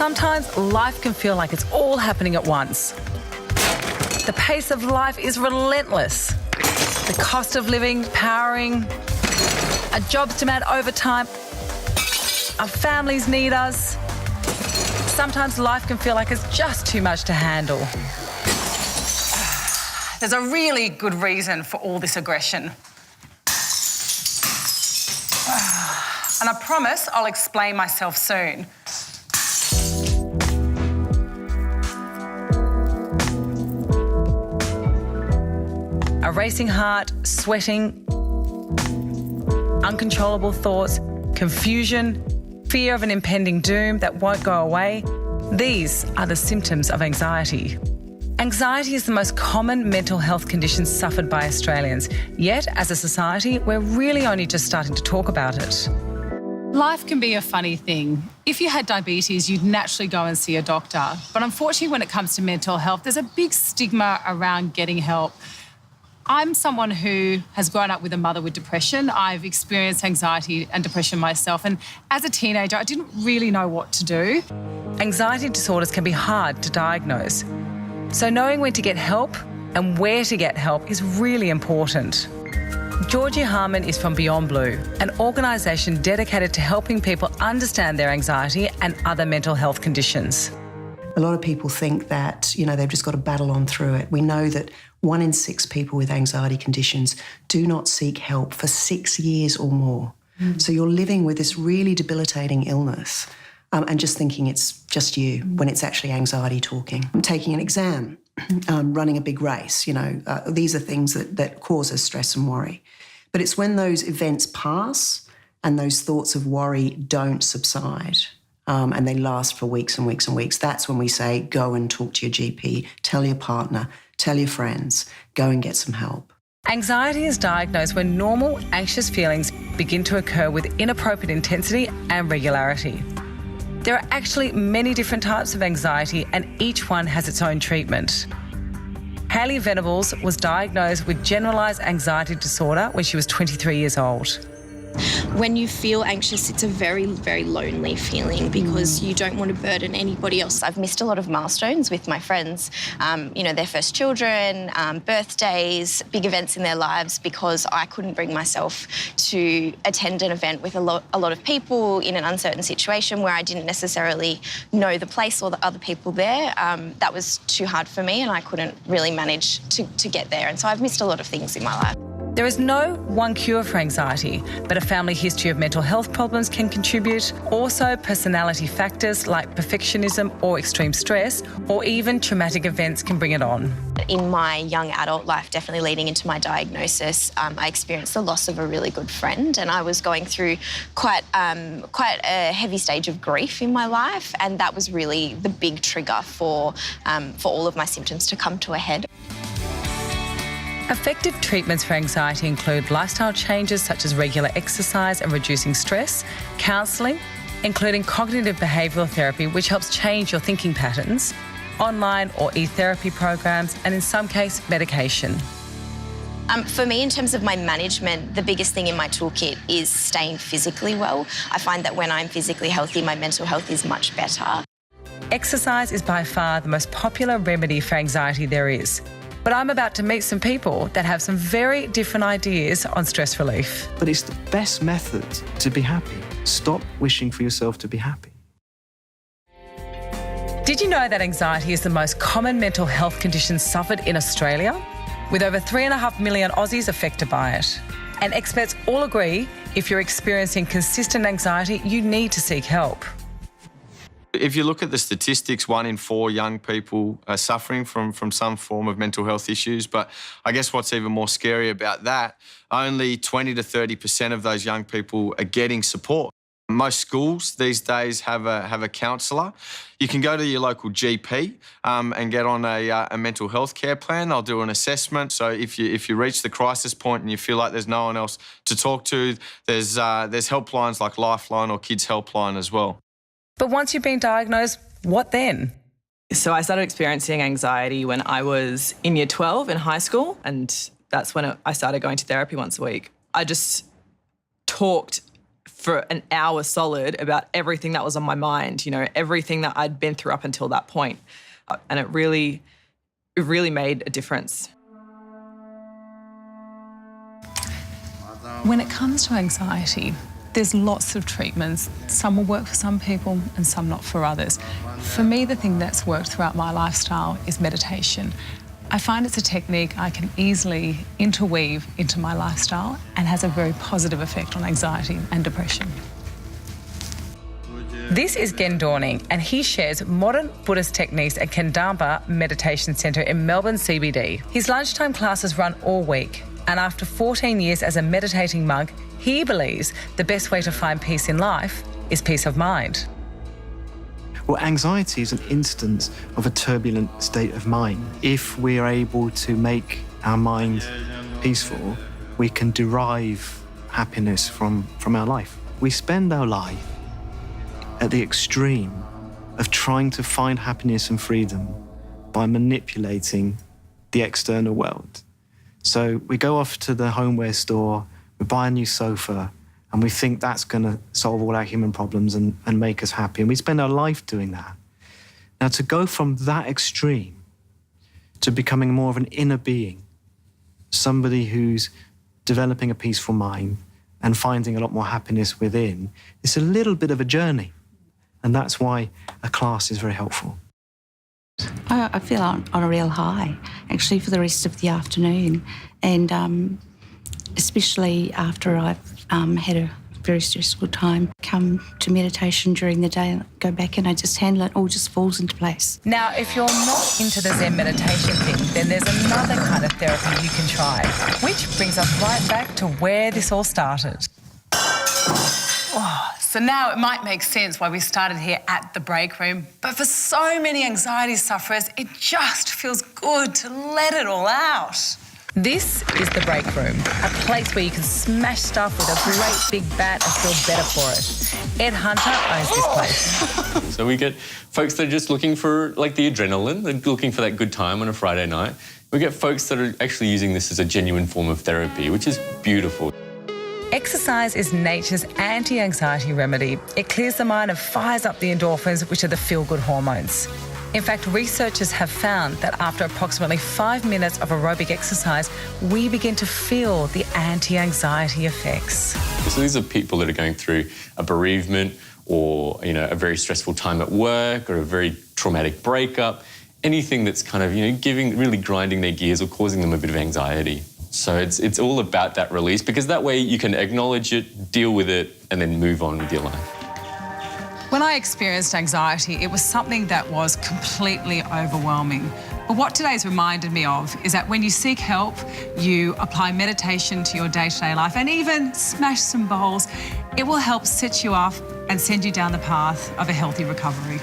Sometimes life can feel like it's all happening at once. The pace of life is relentless. The cost of living, powering, our jobs demand overtime, our families need us. Sometimes life can feel like it's just too much to handle. There's a really good reason for all this aggression. And I promise I'll explain myself soon. A racing heart, sweating, uncontrollable thoughts, confusion, fear of an impending doom that won't go away. These are the symptoms of anxiety. Anxiety is the most common mental health condition suffered by Australians. Yet, as a society, we're really only just starting to talk about it. Life can be a funny thing. If you had diabetes, you'd naturally go and see a doctor. But unfortunately, when it comes to mental health, there's a big stigma around getting help. I'm someone who has grown up with a mother with depression. I've experienced anxiety and depression myself. And as a teenager, I didn't really know what to do. Anxiety disorders can be hard to diagnose. So knowing when to get help and where to get help is really important. Georgie Harmon is from Beyond Blue, an organisation dedicated to helping people understand their anxiety and other mental health conditions. A lot of people think that, they've just got to battle on through it. We know that 1 in 6 people with anxiety conditions do not seek help for 6 years or more. So you're living with this really debilitating illness and just thinking it's just you when it's actually anxiety talking. Taking an exam, running a big race, these are things that cause us stress and worry. But it's when those events pass and those thoughts of worry don't subside, and they last for weeks and weeks and weeks, that's when we say, go and talk to your GP, tell your partner, tell your friends, go and get some help. Anxiety is diagnosed when normal, anxious feelings begin to occur with inappropriate intensity and regularity. There are actually many different types of anxiety and each one has its own treatment. Hayley Venables was diagnosed with generalised anxiety disorder when she was 23 years old. When you feel anxious, it's a very, very lonely feeling because you don't want to burden anybody else. I've missed a lot of milestones with my friends, their first children, birthdays, big events in their lives because I couldn't bring myself to attend an event with a lot of people in an uncertain situation where I didn't necessarily know the place or the other people there. That was too hard for me and I couldn't really manage to get there. And so I've missed a lot of things in my life. There is no one cure for anxiety, but a family history of mental health problems can contribute. Also, personality factors like perfectionism or extreme stress, or even traumatic events can bring it on. In my young adult life, definitely leading into my diagnosis, I experienced the loss of a really good friend and I was going through quite a heavy stage of grief in my life, and that was really the big trigger for all of my symptoms to come to a head. Effective treatments for anxiety include lifestyle changes such as regular exercise and reducing stress, counselling, including cognitive behavioural therapy, which helps change your thinking patterns, online or e-therapy programs, and in some cases, medication. For me, in terms of my management, the biggest thing in my toolkit is staying physically well. I find that when I'm physically healthy, my mental health is much better. Exercise is by far the most popular remedy for anxiety there is. But I'm about to meet some people that have some very different ideas on stress relief. But it's the best method to be happy. Stop wishing for yourself to be happy. Did you know that anxiety is the most common mental health condition suffered in Australia? With over 3.5 million Aussies affected by it. And experts all agree if you're experiencing consistent anxiety, you need to seek help. If you look at the statistics, 1 in 4 young people are suffering from some form of mental health issues. But I guess what's even more scary about that, only 20 to 30% of those young people are getting support. Most schools these days have a counsellor. You can go to your local GP and get on a mental health care plan. They'll do an assessment. So if you reach the crisis point and you feel like there's no one else to talk to, there's helplines like Lifeline or Kids Helpline as well. But once you've been diagnosed, what then? So I started experiencing anxiety when I was in year 12 in high school, and that's when I started going to therapy once a week. I just talked for an hour solid about everything that was on my mind, everything that I'd been through up until that point. And it really made a difference. When it comes to anxiety, there's lots of treatments. Some will work for some people and some not for others. For me, the thing that's worked throughout my lifestyle is meditation. I find it's a technique I can easily interweave into my lifestyle and has a very positive effect on anxiety and depression. This is Gen Dorning, and he shares modern Buddhist techniques at Kendamba Meditation Centre in Melbourne CBD. His lunchtime classes run all week, and after 14 years as a meditating monk, he believes the best way to find peace in life is peace of mind. Well, anxiety is an instance of a turbulent state of mind. If we are able to make our mind peaceful, we can derive happiness from our life. We spend our life at the extreme of trying to find happiness and freedom by manipulating the external world. So we go off to the homeware store, we buy a new sofa, and we think that's going to solve all our human problems and make us happy. And we spend our life doing that. Now, to go from that extreme to becoming more of an inner being, somebody who's developing a peaceful mind and finding a lot more happiness within, it's a little bit of a journey. And that's why a class is very helpful. I feel on a real high, actually, for the rest of the afternoon. And especially after I've had a very stressful time, come to meditation during the day and go back and I just handle it, all just falls into place. Now, if you're not into the Zen meditation thing, then there's another kind of therapy you can try, which brings us right back to where this all started. So now it might make sense why we started here at the break room, but for so many anxiety sufferers, it just feels good to let it all out. This is the break room, a place where you can smash stuff with a great big bat and feel better for it. Ed Hunter owns this place. So we get folks that are just looking for, like, the adrenaline, they're looking for that good time on a Friday night. We get folks that are actually using this as a genuine form of therapy, which is beautiful. Exercise is nature's anti-anxiety remedy. It clears the mind and fires up the endorphins, which are the feel-good hormones. In fact, researchers have found that after approximately 5 minutes of aerobic exercise, we begin to feel the anti-anxiety effects. So these are people that are going through a bereavement or, a very stressful time at work or a very traumatic breakup, anything that's kind of, really grinding their gears or causing them a bit of anxiety. So it's all about that release, because that way you can acknowledge it, deal with it, and then move on with your life. When I experienced anxiety, it was something that was completely overwhelming. But what today's reminded me of is that when you seek help, you apply meditation to your day-to-day life and even smash some bowls, it will help set you off and send you down the path of a healthy recovery.